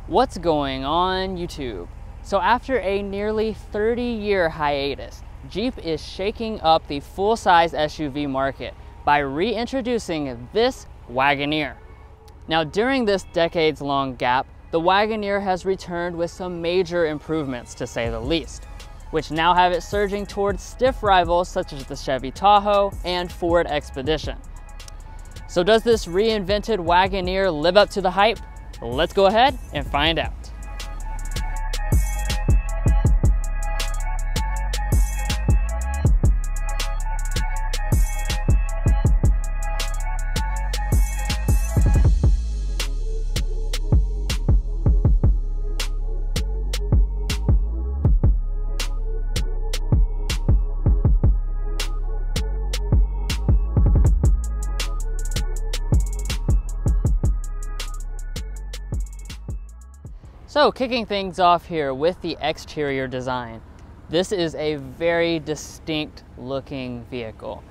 What's going on YouTube? So after a nearly 30-year hiatus, Jeep is shaking up the full-size SUV market by reintroducing this Wagoneer. Now during this decades-long gap, the Wagoneer has returned with some major improvements, to say the least, which now have it surging towards stiff rivals such as the Chevy Tahoe and Ford Expedition. So does this reinvented Wagoneer live up to the hype? Let's go ahead and find out. So kicking things off here with the exterior design. This is a very distinct looking vehicle.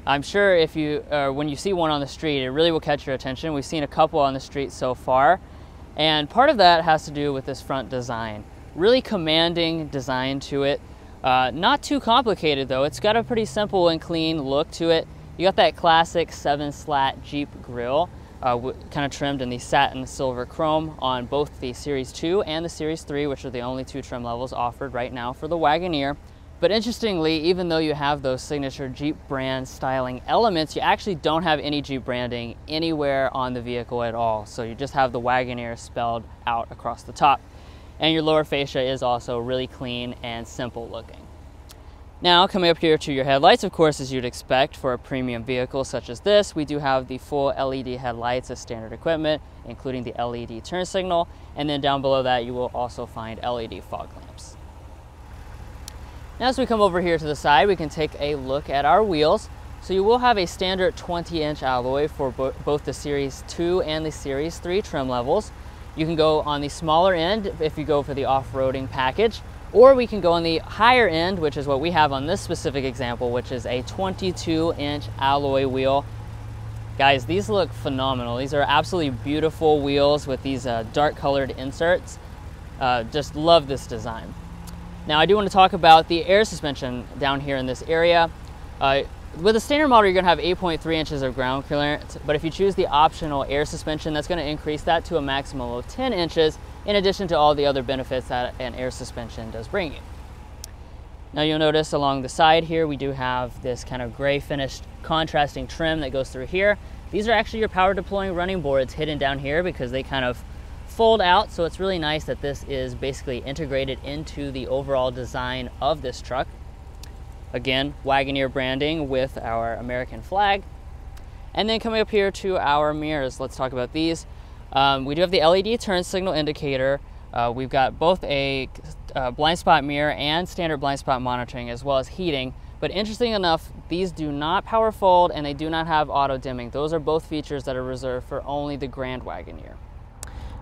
I'm sure if you, when you see one on the street, it really will catch your attention. We've seen a couple on the street so far. And part of that has to do with this front design. Really commanding design to it. Not too complicated though. It's got a pretty simple and clean look to it. You got that classic 7-slat Jeep grille. Kind of trimmed in the satin silver chrome on both the Series 2 and the Series 3, which are the only two trim levels offered right now for the Wagoneer. But interestingly, even though you have those signature Jeep brand styling elements, you actually don't have any Jeep branding anywhere on the vehicle at all. So you just have the Wagoneer spelled out across the top. And your lower fascia is also really clean and simple looking. Now, coming up here to your headlights, of course, as you'd expect for a premium vehicle such as this, we do have the full LED headlights as standard equipment, including the LED turn signal, and then down below that you will also find LED fog lamps. Now, as we come over here to the side, we can take a look at our wheels. So you will have a standard 20-inch alloy for both the Series 2 and the Series 3 trim levels. You can go on the smaller end if you go for the off-roading package, or we can go on the higher end, which is what we have on this specific example, which is a 22-inch alloy wheel. Guys, these look phenomenal. These are absolutely beautiful wheels with these dark colored inserts. Just love this design. Now I do want to talk about the air suspension down here in this area. With a standard model, you're going to have 8.3 inches of ground clearance, but if you choose the optional air suspension, that's going to increase that to a maximum of 10 inches, in addition to all the other benefits that an air suspension does bring you. Now you'll notice along the side here, we do have this kind of gray finished contrasting trim that goes through here. These are actually your power deploying running boards hidden down here because they kind of fold out, so it's really nice that this is basically integrated into the overall design of this truck. Again, Wagoneer branding with our American flag. And then coming up here to our mirrors, let's talk about these. We do have the LED turn signal indicator. We've got both a blind spot mirror and standard blind spot monitoring, as well as heating. But interesting enough, these do not power fold and they do not have auto dimming. Those are both features that are reserved for only the Grand Wagoneer.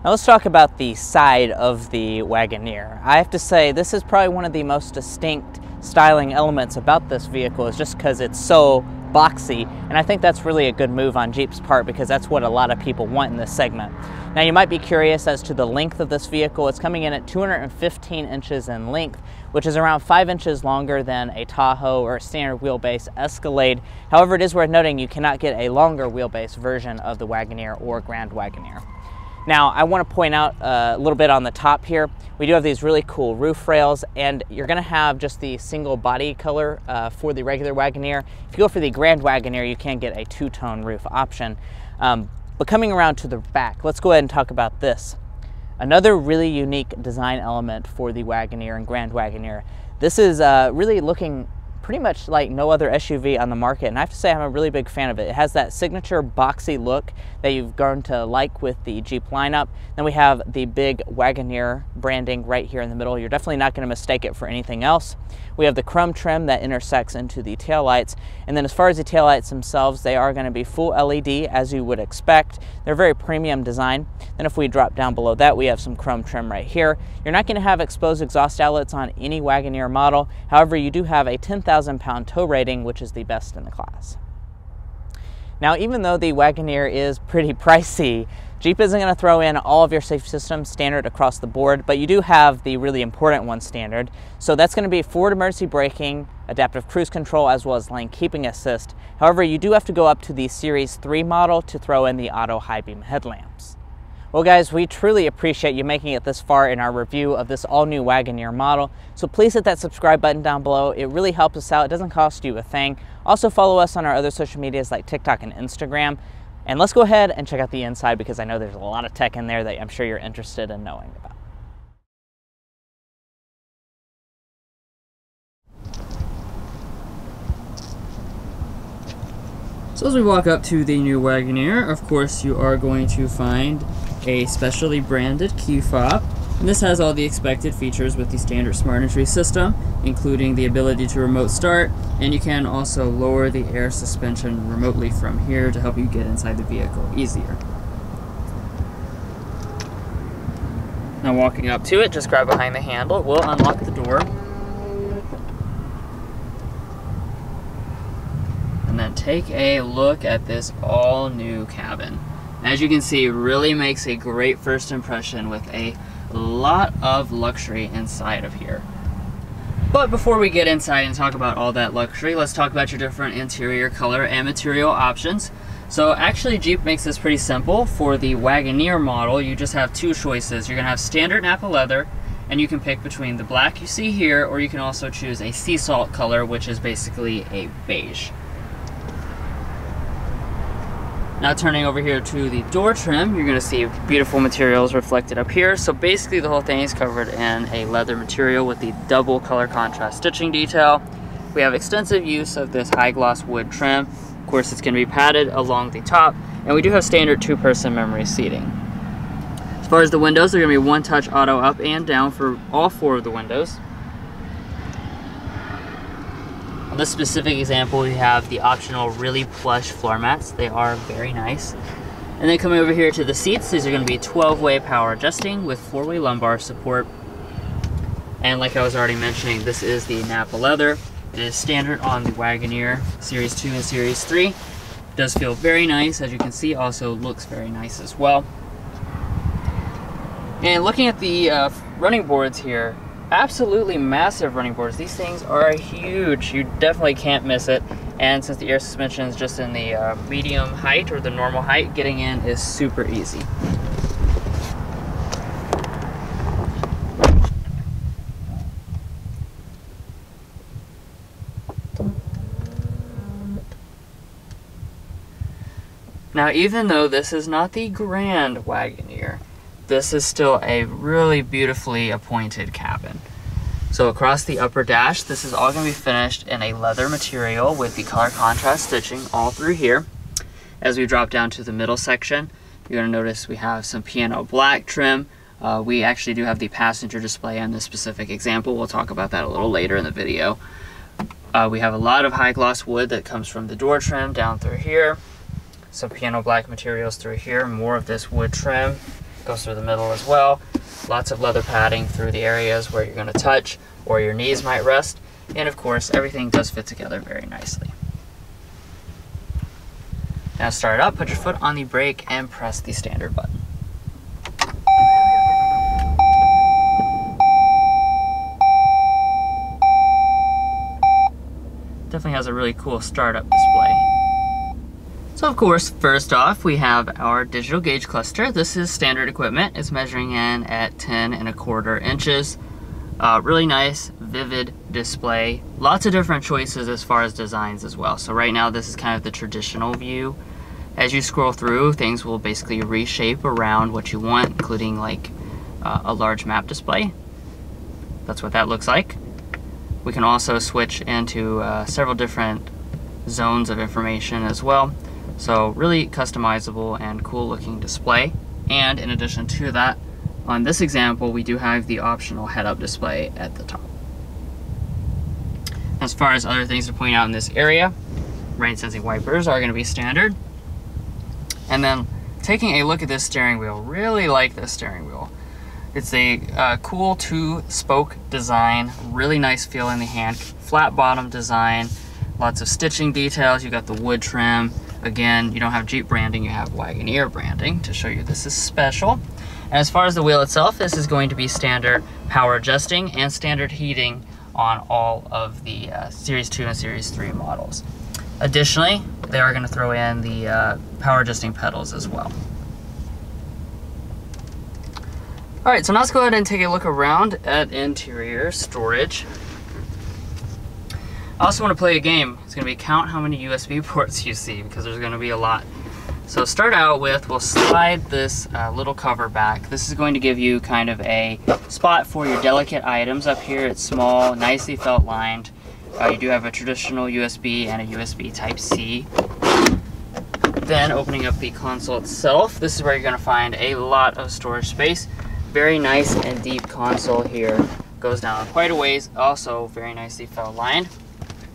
Now let's talk about the side of the Wagoneer. I have to say this is probably one of the most distinct styling elements about this vehicle, is just because it's so boxy, and I think that's really a good move on Jeep's part because that's what a lot of people want in this segment. Now you might be curious as to the length of this vehicle. It's coming in at 215 inches in length, which is around 5 inches longer than a Tahoe or a standard wheelbase Escalade. However, it is worth noting you cannot get a longer wheelbase version of the Wagoneer or Grand Wagoneer. Now, I want to point out a little bit on the top here. We do have these really cool roof rails, and you're going to have just the single body color for the regular Wagoneer. If you go for the Grand Wagoneer, you can get a two-tone roof option. But coming around to the back, let's go ahead and talk about this. Another really unique design element for the Wagoneer and Grand Wagoneer. This is really looking pretty much like no other SUV on the market, and I have to say I'm a really big fan of it. It has that signature boxy look that you've grown to like with the Jeep lineup. Then we have the big Wagoneer branding right here in the middle. You're definitely not going to mistake it for anything else. We have the chrome trim that intersects into the taillights, and then as far as the taillights themselves, they are going to be full LED as you would expect. They're very premium design. Then if we drop down below that, we have some chrome trim right here. You're not going to have exposed exhaust outlets on any Wagoneer model. However, you do have a 10,000-pound tow rating, which is the best in the class. Now, even though the Wagoneer is pretty pricey, Jeep isn't going to throw in all of your safety systems standard across the board, but you do have the really important ones standard. So that's going to be forward emergency braking, adaptive cruise control, as well as lane keeping assist. However, you do have to go up to the Series 3 model to throw in the auto high beam headlamps. Well guys, we truly appreciate you making it this far in our review of this all-new Wagoneer model. So please hit that subscribe button down below. It really helps us out. It doesn't cost you a thing. Also follow us on our other social medias like TikTok and Instagram. And let's go ahead and check out the inside, because I know there's a lot of tech in there that I'm sure you're interested in knowing about. So as we walk up to the new Wagoneer, of course you are going to find a specially branded key fob. And this has all the expected features with the standard smart entry system, including the ability to remote start, and you can also lower the air suspension remotely from here to help you get inside the vehicle easier. Now walking up to it, just grab behind the handle. It will unlock the door. And then take a look at this all new cabin. As you can see, it really makes a great first impression with a lot of luxury inside of here. But before we get inside and talk about all that luxury, let's talk about your different interior color and material options. So actually Jeep makes this pretty simple. For the Wagoneer model, you just have two choices. You're gonna have standard Napa leather, and you can pick between the black you see here, or you can also choose a sea salt color, which is basically a beige. Now turning over here to the door trim, you're gonna see beautiful materials reflected up here. So basically the whole thing is covered in a leather material with the double color contrast stitching detail. We have extensive use of this high gloss wood trim. Of course, it's gonna be padded along the top, and we do have standard two-person memory seating. As far as the windows, they're gonna be one-touch auto up and down for all four of the windows. On this specific example, we have the optional really plush floor mats. They are very nice. And then coming over here to the seats, these are going to be 12-way power adjusting with 4-way lumbar support. And like I was already mentioning, this is the Napa leather. It is standard on the Wagoneer Series 2 and Series 3. It does feel very nice, as you can see. Also looks very nice as well. And looking at the running boards here, absolutely massive running boards. These things are huge. You definitely can't miss it. And since the air suspension is just in the medium height or the normal height, getting in is super easy. Now, even though this is not the Grand Wagoneer, this is still a really beautifully appointed cabin. So across the upper dash, this is all going to be finished in a leather material with the color contrast stitching all through here. As we drop down to the middle section, you're going to notice we have some piano black trim. We actually do have the passenger display on this specific example. We'll talk about that a little later in the video. We have a lot of high gloss wood that comes from the door trim down through here. Some piano black materials through here, more of this wood trim. Goes through the middle as well. Lots of leather padding through the areas where you're going to touch or your knees might rest. And of course, everything does fit together very nicely. Now start up, put your foot on the brake and press the standard button. Definitely has a really cool startup display. So of course, first off, we have our digital gauge cluster. This is standard equipment. It's measuring in at 10¼ inches. Really nice, vivid display. Lots of different choices as far as designs as well. So right now, this is kind of the traditional view. As you scroll through, things will basically reshape around what you want, including like a large map display. That's what that looks like. We can also switch into several different zones of information as well. So really customizable and cool looking display. And in addition to that, on this example, we do have the optional head-up display at the top. As far as other things to point out in this area, rain sensing wipers are going to be standard. And then taking a look at this steering wheel, really like this steering wheel. It's a cool 2-spoke design, really nice feel in the hand, flat bottom design, lots of stitching details. You got the wood trim, Again, you don't have Jeep branding, you have Wagoneer branding to show you this is special. And as far as the wheel itself, this is going to be standard power adjusting and standard heating on all of the Series 2 and Series 3 models. Additionally, they are going to throw in the power adjusting pedals as well. Alright, so now let's go ahead and take a look around at interior storage. I also want to play a game. It's going to be count how many USB ports you see, because there's going to be a lot. So start out with, we'll slide this little cover back. This is going to give you kind of a spot for your delicate items. Up here it's small, nicely felt lined. You do have a traditional USB and a USB Type-C. Then opening up the console itself, this is where you're going to find a lot of storage space. Very nice and deep console here. Goes down quite a ways, also very nicely felt lined.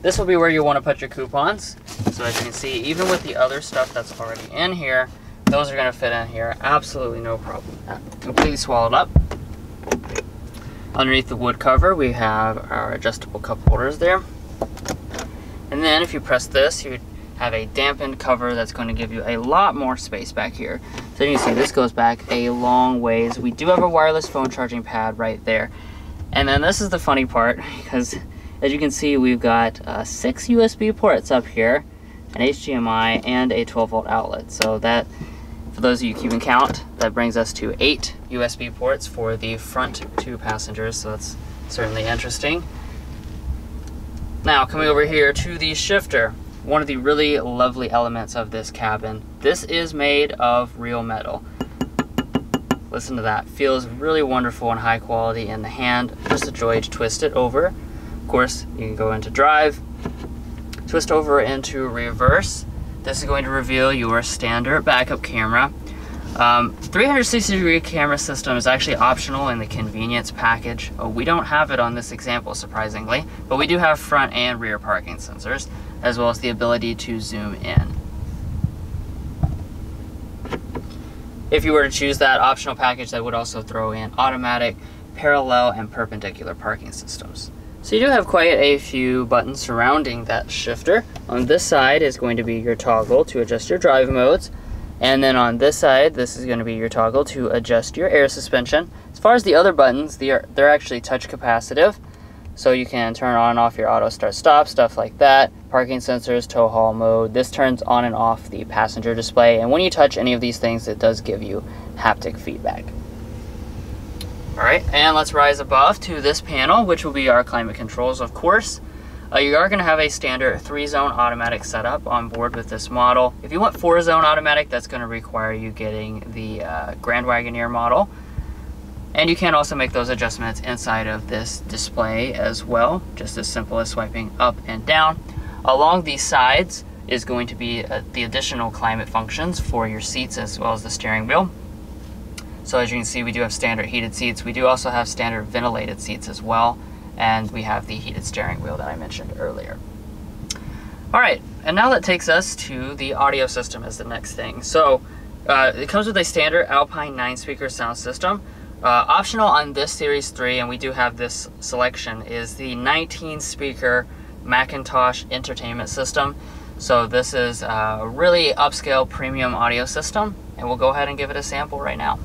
This will be where you want to put your coupons. So as you can see, even with the other stuff that's already in here, those are going to fit in here. Absolutely no problem. Completely swallowed up. Underneath the wood cover, we have our adjustable cup holders there. And then if you press this, you have a dampened cover that's going to give you a lot more space back here. So you can see this goes back a long ways. We do have a wireless phone charging pad right there. And then this is the funny part, because as you can see, we've got 6 USB ports up here, an HDMI, and a 12-volt outlet. So that, for those of you keeping count, that brings us to 8 USB ports for the front 2 passengers, so that's certainly interesting. Now, coming over here to the shifter, one of the really lovely elements of this cabin. This is made of real metal. Listen to that. Feels really wonderful and high quality in the hand. Just a joy to twist it over. Of course, you can go into drive, twist over into reverse. This is going to reveal your standard backup camera. 360-degree camera system is actually optional in the convenience package. We don't have it on this example, surprisingly, but we do have front and rear parking sensors, as well as the ability to zoom in. If you were to choose that optional package, that would also throw in automatic, parallel, and perpendicular parking systems. So you do have quite a few buttons surrounding that shifter. On this side is going to be your toggle to adjust your drive modes. And then on this side, this is going to be your toggle to adjust your air suspension. As far as the other buttons, they're actually touch capacitive. So you can turn on and off your auto start stop, stuff like that. Parking sensors, tow haul mode. This turns on and off the passenger display. And when you touch any of these things, it does give you haptic feedback. Alright, and let's rise above to this panel, which will be our climate controls, of course. You are going to have a standard 3-zone automatic setup on board with this model. If you want 4-zone automatic, that's going to require you getting the Grand Wagoneer model. And you can also make those adjustments inside of this display as well, just as simple as swiping up and down. Along these sides is going to be the additional climate functions for your seats as well as the steering wheel. So as you can see, we do have standard heated seats. We do also have standard ventilated seats as well. And we have the heated steering wheel that I mentioned earlier. Alright, and now that takes us to the audio system as the next thing. So it comes with a standard Alpine 9-speaker sound system. Optional on this Series 3, and we do have this selection, is the 19-speaker Macintosh entertainment system. So this is a really upscale premium audio system, and we'll go ahead and give it a sample right now.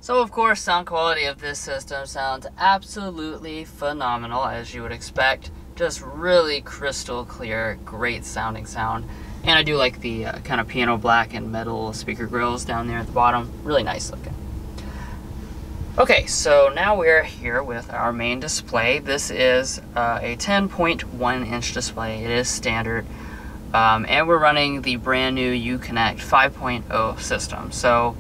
So of course, sound quality of this system sounds absolutely phenomenal, as you would expect. Just really crystal clear, great sounding sound. And I do like the kind of piano black and metal speaker grills down there at the bottom. Really nice looking. Okay, so now we're here with our main display. This is a 10.1 inch display. It is standard. And we're running the brand new Uconnect 5.0 system. So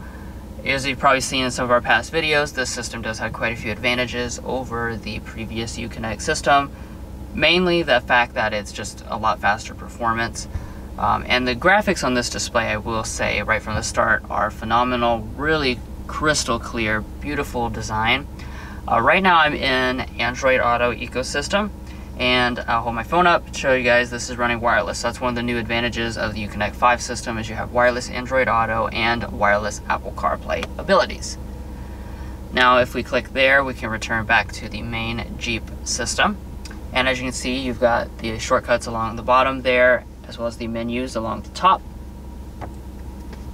as you've probably seen in some of our past videos, this system does have quite a few advantages over the previous Uconnect system. Mainly the fact that it's just a lot faster performance. And the graphics on this display, I will say right from the start, are phenomenal. Really crystal clear, beautiful design. Right now I'm in Android Auto ecosystem, and I'll hold my phone up to show you guys this is running wireless. That's one of the new advantages of the Uconnect 5 system, is you have wireless Android Auto and wireless Apple CarPlay abilities. Now if we click there, we can return back to the main Jeep system. And as you can see, you've got the shortcuts along the bottom there, as well as the menus along the top.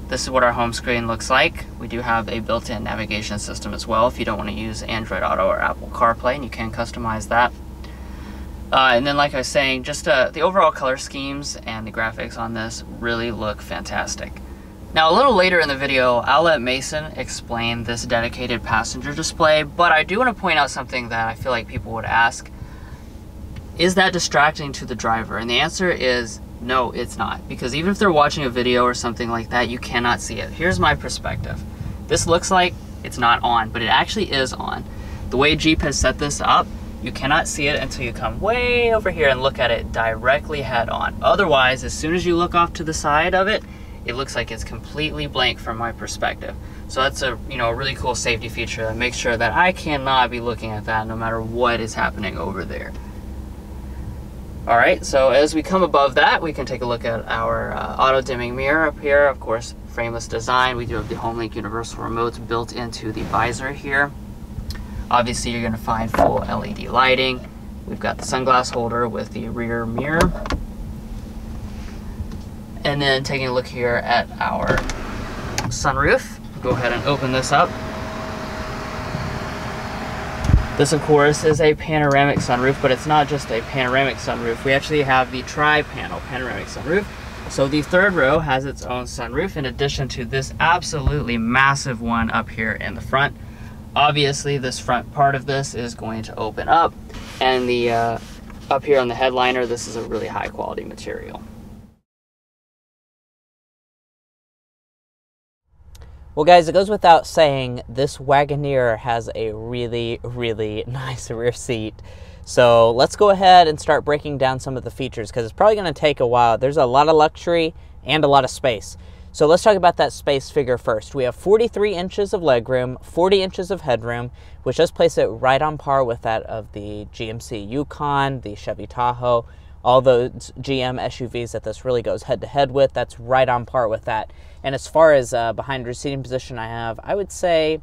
This is what our home screen looks like. We do have a built-in navigation system as well if you don't want to use Android Auto or Apple CarPlay, and you can customize that. And then, like I was saying, just the overall color schemes and the graphics on this really look fantastic. Now, a little later in the video, I'll let Mason explain this dedicated passenger display, but I do want to point out something that I feel like people would ask. Is that distracting to the driver? And the answer is no, it's not. Because even if they're watching a video or something like that, you cannot see it. Here's my perspective. This looks like it's not on, but it actually is on. The way Jeep has set this up, you cannot see it until you come way over here and look at it directly head on. Otherwise, as soon as you look off to the side of it, it looks like it's completely blank from my perspective. So that's a really cool safety feature that makes sure that I cannot be looking at that no matter what is happening over there. All right, so as we come above that, we can take a look at our auto dimming mirror up here. Of course, frameless design. We do have the HomeLink universal remotes built into the visor here. Obviously, you're going to find full LED lighting. We've got the sunglass holder with the rear mirror. And then taking a look here at our sunroof. Go ahead and open this up. This, of course, is a panoramic sunroof, but it's not just a panoramic sunroof. We actually have the tri-panel panoramic sunroof. So the third row has its own sunroof in addition to this absolutely massive one up here in the front. Obviously, this front part of this is going to open up, and the up here on the headliner, this is a really high quality material. Well guys, it goes without saying, this Wagoneer has a really, really nice rear seat. So let's go ahead and start breaking down some of the features, because it's probably going to take a while. There's a lot of luxury and a lot of space. So let's talk about that space figure first. We have 43 inches of legroom, 40 inches of headroom, which does place it right on par with that of the GMC Yukon, the Chevy Tahoe, all those GM SUVs that this really goes head-to-head with. That's right on par with that. And as far as behind rear seating position, I would say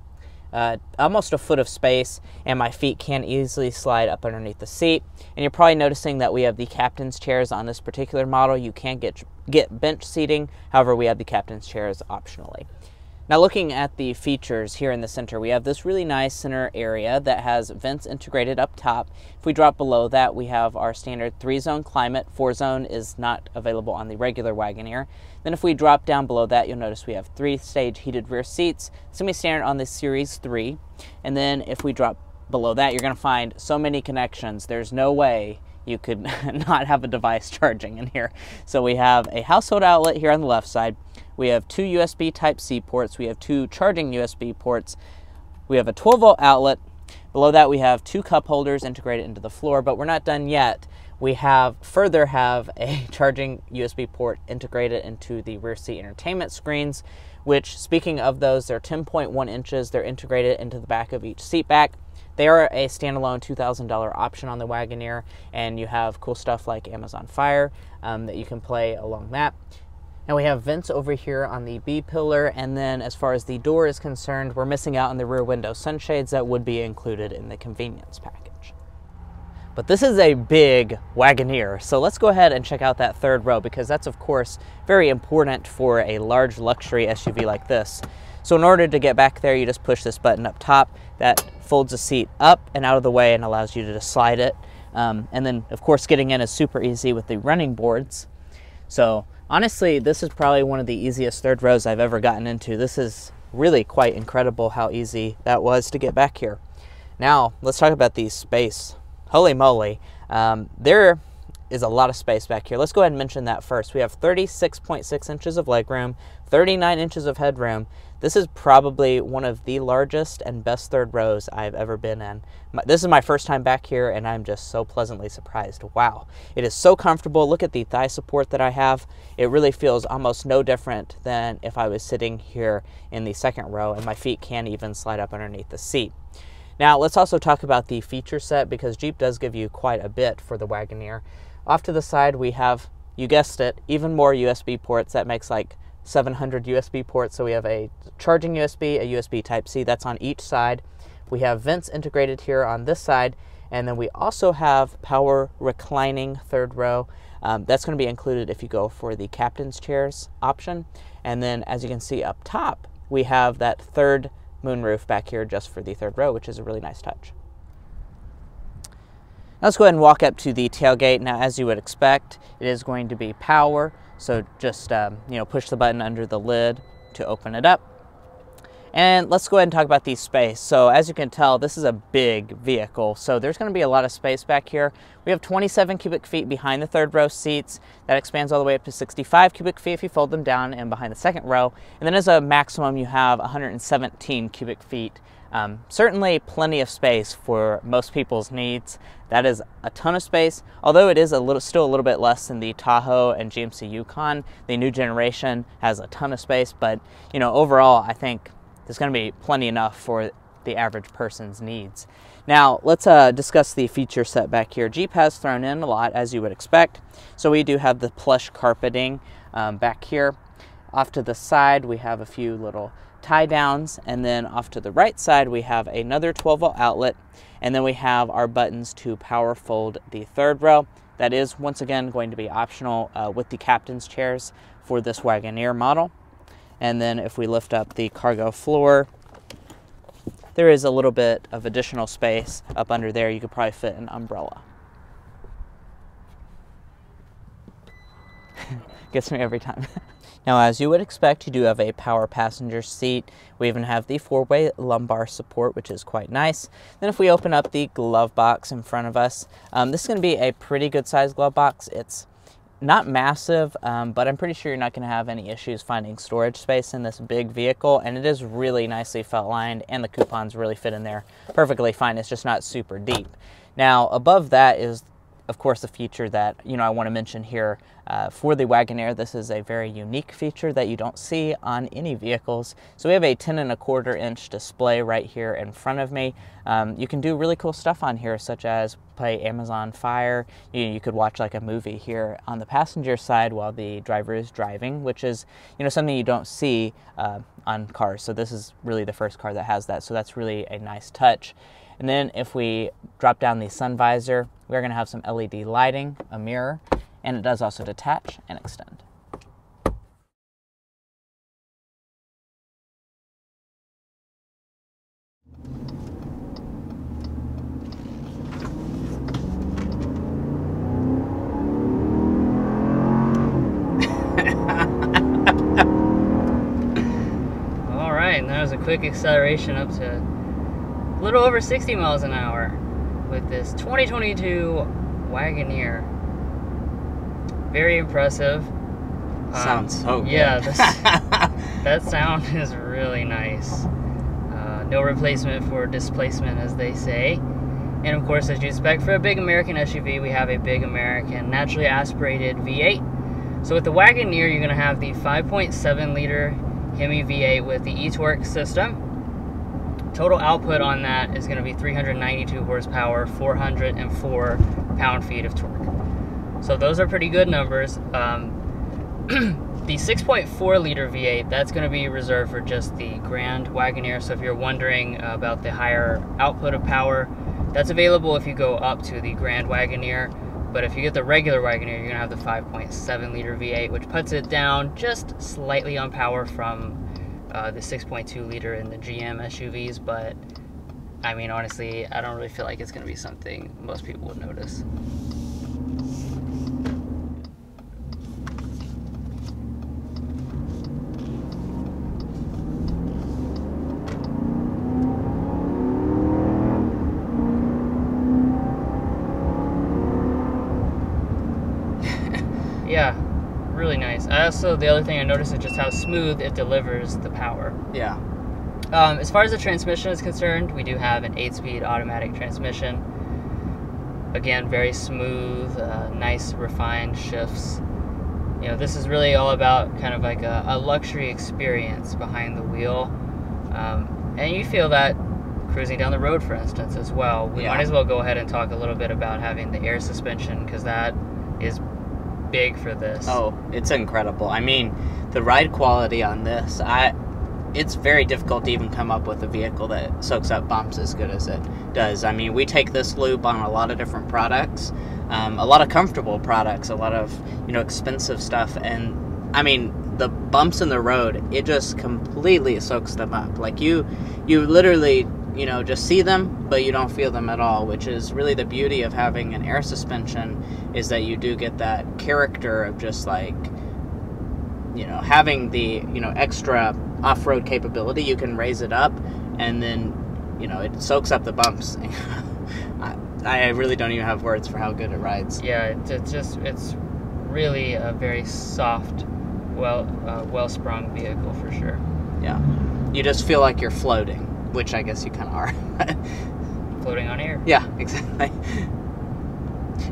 almost a foot of space, and my feet can easily slide up underneath the seat. And you're probably noticing that we have the captain's chairs on this particular model. You can get bench seating, however we have the captain's chairs optionally. Now looking at the features here in the center, we have this really nice center area that has vents integrated up top. If we drop below that, we have our standard 3-zone climate. 4-zone is not available on the regular Wagoneer. Then if we drop down below that, you'll notice we have 3-stage heated rear seats. It's going to be standard on the Series 3. And then if we drop below that, you're going to find so many connections. There's no way you could not have a device charging in here. So we have a household outlet here on the left side. We have 2 USB Type-C ports. We have 2 charging USB ports. We have a 12-volt outlet. Below that, we have 2 cup holders integrated into the floor, but we're not done yet. We further have a charging USB port integrated into the rear seat entertainment screens, which, speaking of those, they're 10.1 inches. They're integrated into the back of each seat back. They are a standalone $2,000 option on the Wagoneer, and you have cool stuff like Amazon Fire that you can play along that. Now we have vents over here on the B pillar, and then as far as the door is concerned, we're missing out on the rear window sunshades that would be included in the convenience package. But this is a big Wagoneer, so let's go ahead and check out that third row, because that's of course very important for a large luxury SUV like this. So in order to get back there, you just push this button up top. That folds the seat up and out of the way and allows you to just slide it. And then of course getting in is super easy with the running boards. So honestly, this is probably one of the easiest third rows I've ever gotten into. This is really quite incredible how easy that was to get back here. Now let's talk about the space. Holy moly. There is a lot of space back here. Let's go ahead and mention that first. We have 36.6 inches of legroom, 39 inches of headroom. This is probably one of the largest and best third rows I've ever been in. This is my first time back here, and I'm just so pleasantly surprised. Wow, it is so comfortable. Look at the thigh support that I have. It really feels almost no different than if I was sitting here in the second row, and my feet can even slide up underneath the seat. Now, let's also talk about the feature set, because Jeep does give you quite a bit for the Wagoneer. Off to the side, we have, you guessed it, even more USB ports. That makes like 700 USB ports. So we have a charging USB, a USB Type-C, that's on each side. We have vents integrated here on this side, and then we also have power reclining third row. That's going to be included if you go for the captain's chairs option. And then, as you can see up top, we have that third moonroof back here just for the third row, which is a really nice touch. Let's go ahead and walk up to the tailgate. Now, as you would expect, it is going to be power. So just push the button under the lid to open it up. And let's go ahead and talk about the space. So as you can tell, this is a big vehicle. So there's going to be a lot of space back here. We have 27 cubic feet behind the third row seats. That expands all the way up to 65 cubic feet if you fold them down, and behind the second row. And then as a maximum, you have 117 cubic feet. Certainly plenty of space for most people's needs. That is a ton of space, although it is still a little bit less than the Tahoe and GMC Yukon. The new generation has a ton of space, but overall, I think there's going to be plenty enough for the average person's needs. Now, let's discuss the feature set back here. Jeep has thrown in a lot, as you would expect. So we do have the plush carpeting back here. Off to the side, we have a few little tie downs, and then off to the right side, we have another 12-volt outlet, and then we have our buttons to power fold the third row. That is, once again, going to be optional with the captain's chairs for this Wagoneer model. And then if we lift up the cargo floor, there is a little bit of additional space up under there. You could probably fit an umbrella. Gets me every time. Now, as you would expect, you do have a power passenger seat. We even have the 4-way lumbar support, which is quite nice. Then if we open up the glove box in front of us, this is going to be a pretty good sized glove box. It's not massive, but I'm pretty sure you're not going to have any issues finding storage space in this big vehicle, and it is really nicely felt lined, and the coupons really fit in there perfectly fine. It's just not super deep. Now, above that is, of course, the feature that I want to mention here for the Wagoneer. This is a very unique feature that you don't see on any vehicles. So we have a 10¼ inch display right here in front of me. You can do really cool stuff on here, such as play Amazon Fire. You could watch like a movie here on the passenger side while the driver is driving, which is something you don't see on cars. So this is really the first car that has that. So that's really a nice touch. And then if we drop down the sun visor, we're going to have some LED lighting, a mirror, and it does also detach and extend. All right, and that was a quick acceleration up to a little over 60 miles an hour with this 2022 Wagoneer. Very impressive. Sounds so good. Yeah, that sound is really nice. No replacement for displacement, as they say. And of course, as you expect for a big American SUV, we have a big American naturally aspirated V8. So with the Wagoneer, you're going to have the 5.7 liter Hemi V8 with the e-torque system. Total output on that is going to be 392 horsepower, 404 pound-feet of torque. So those are pretty good numbers. The 6.4 liter V8, that's going to be reserved for just the Grand Wagoneer. So if you're wondering about the higher output of power, that's available if you go up to the Grand Wagoneer. But if you get the regular Wagoneer, you're going to have the 5.7 liter V8, which puts it down just slightly on power from the 6.2 liter in the GM SUVs. But I mean, honestly, I don't really feel like it's going to be something most people would notice. Yeah, really nice. The other thing I noticed is just how smooth it delivers the power. Yeah. As far as the transmission is concerned, we do have an 8-speed automatic transmission. Again, very smooth, nice refined shifts. You know, this is really all about kind of like a luxury experience behind the wheel. And you feel that cruising down the road, for instance, as well. We might as well go ahead and talk a little bit about having the air suspension, because that is big for this. Oh, it's incredible. I mean, the ride quality on this, it's very difficult to even come up with a vehicle that soaks up bumps as good as it does. I mean, we take this lube on a lot of different products, a lot of comfortable products, a lot of, you know, expensive stuff, and I mean, the bumps in the road, it just completely soaks them up. Like you literally, you know, just see them, but you don't feel them at all, which is really the beauty of having an air suspension, is that you do get that character of just like, you know, having the, you know, extra off-road capability. You can raise it up, and then, you know, it soaks up the bumps. I really don't even have words for how good it rides. Yeah, it's really a very soft, well-sprung vehicle for sure. Yeah, you just feel like you're floating, which I guess you kind of are. Floating on air. Yeah, exactly.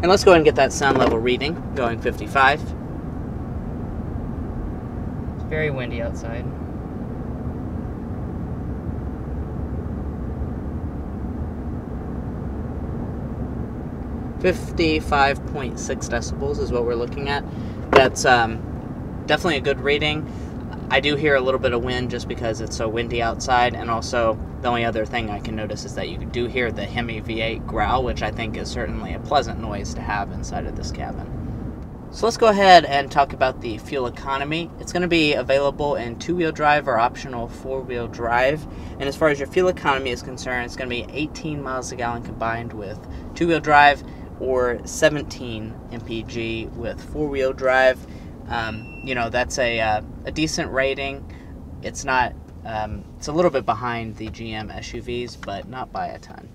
And let's go ahead and get that sound level reading going. 55. It's very windy outside. .6 decibels is what we're looking at. That's definitely a good reading. I do hear a little bit of wind just because it's so windy outside, and also the only other thing I can notice is that you do hear the Hemi V8 growl, which I think is certainly a pleasant noise to have inside of this cabin. So let's go ahead and talk about the fuel economy. It's going to be available in 2-wheel drive or optional 4-wheel drive. And as far as your fuel economy is concerned, it's going to be 18 miles a gallon combined with 2-wheel drive, or 17 mpg with 4-wheel drive. You know, that's a decent rating. It's not, it's a little bit behind the GM SUVs, but not by a ton.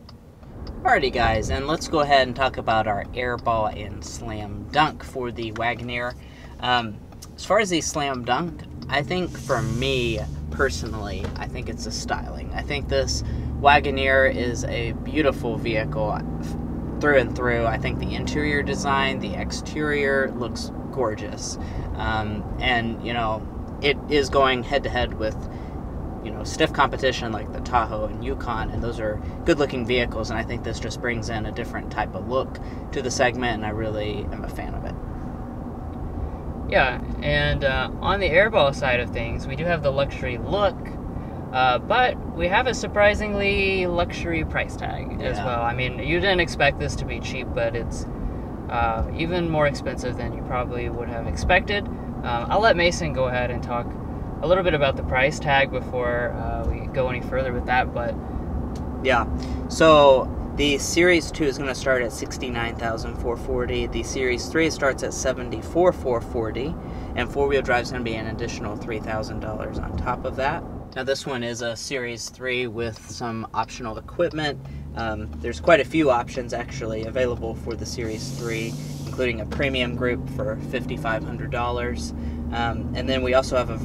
Alrighty guys, and let's go ahead and talk about our airball and slam dunk for the Wagoneer. As far as the slam dunk, I think for me personally, I think it's the styling. I think this Wagoneer is a beautiful vehicle through and through. I think the interior design, the exterior looks gorgeous. And, you know, it is going head-to-head with, you know, stiff competition like the Tahoe and Yukon, and those are good-looking vehicles, and I think this just brings in a different type of look to the segment, and I really am a fan of it. Yeah, and on the airball side of things, we do have the luxury look, but we have a surprisingly luxury price tag as well. I mean, you didn't expect this to be cheap, but it's even more expensive than you probably would have expected. I'll let Mason go ahead and talk a little bit about the price tag before we go any further with that. But yeah, so the Series 2 is going to start at $69,440. The Series 3 starts at $74,440, and 4-wheel drive is going to be an additional $3,000 on top of that. Now this one is a Series 3 with some optional equipment. There's quite a few options actually available for the Series 3, including a premium group for $5,500. And then we also have a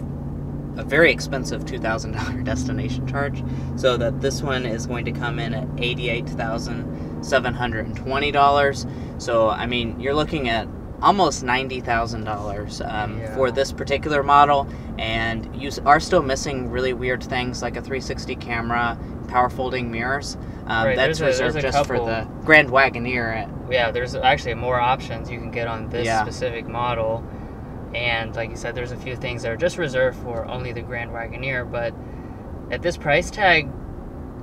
very expensive $2,000 destination charge, so that this one is going to come in at $88,720. So I mean, you're looking at almost $90,000 for this particular model, and you are still missing really weird things like a 360 camera, power folding mirrors. Right, that's reserved just for the Grand Wagoneer. Yeah, there's actually more options you can get on this specific model. And like you said, there's a few things that are just reserved for only the Grand Wagoneer, but at this price tag,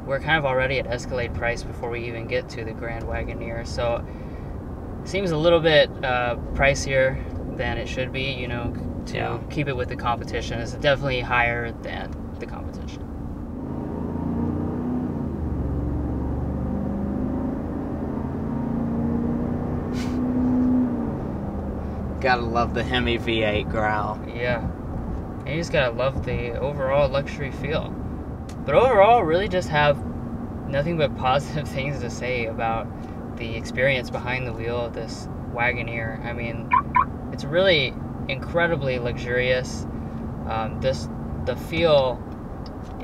we're kind of already at Escalade price before we even get to the Grand Wagoneer. So it seems a little bit pricier than it should be, you know, to keep it with the competition. It's definitely higher than the competition. Gotta love the Hemi V8 growl. Yeah. And you just gotta love the overall luxury feel. But overall, really just have nothing but positive things to say about the experience behind the wheel of this Wagoneer. I mean, It's really incredibly luxurious. The feel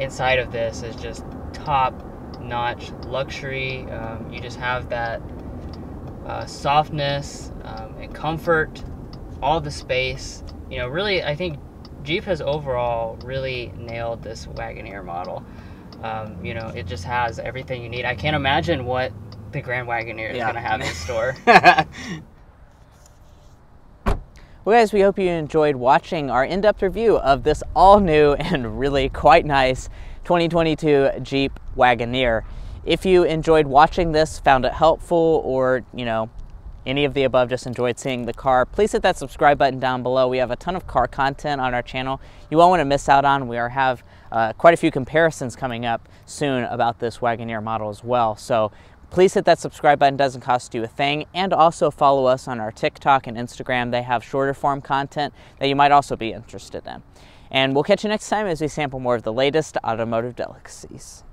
inside of this is just top-notch luxury. You just have that softness and comfort, all the space. You know, really, I think Jeep has overall really nailed this Wagoneer model. You know, it just has everything you need. I can't imagine what the Grand Wagoneer is going to have in store. Well, guys, we hope you enjoyed watching our in-depth review of this all-new and really quite nice 2022 Jeep Wagoneer. If you enjoyed watching this, found it helpful, or, you know, any of the above, just enjoyed seeing the car, please hit that subscribe button down below. We have a ton of car content on our channel you won't want to miss out on. We have quite a few comparisons coming up soon about this Wagoneer model as well. So please hit that subscribe button, doesn't cost you a thing. And also follow us on our TikTok and Instagram. They have shorter form content that you might also be interested in. And we'll catch you next time as we sample more of the latest automotive delicacies.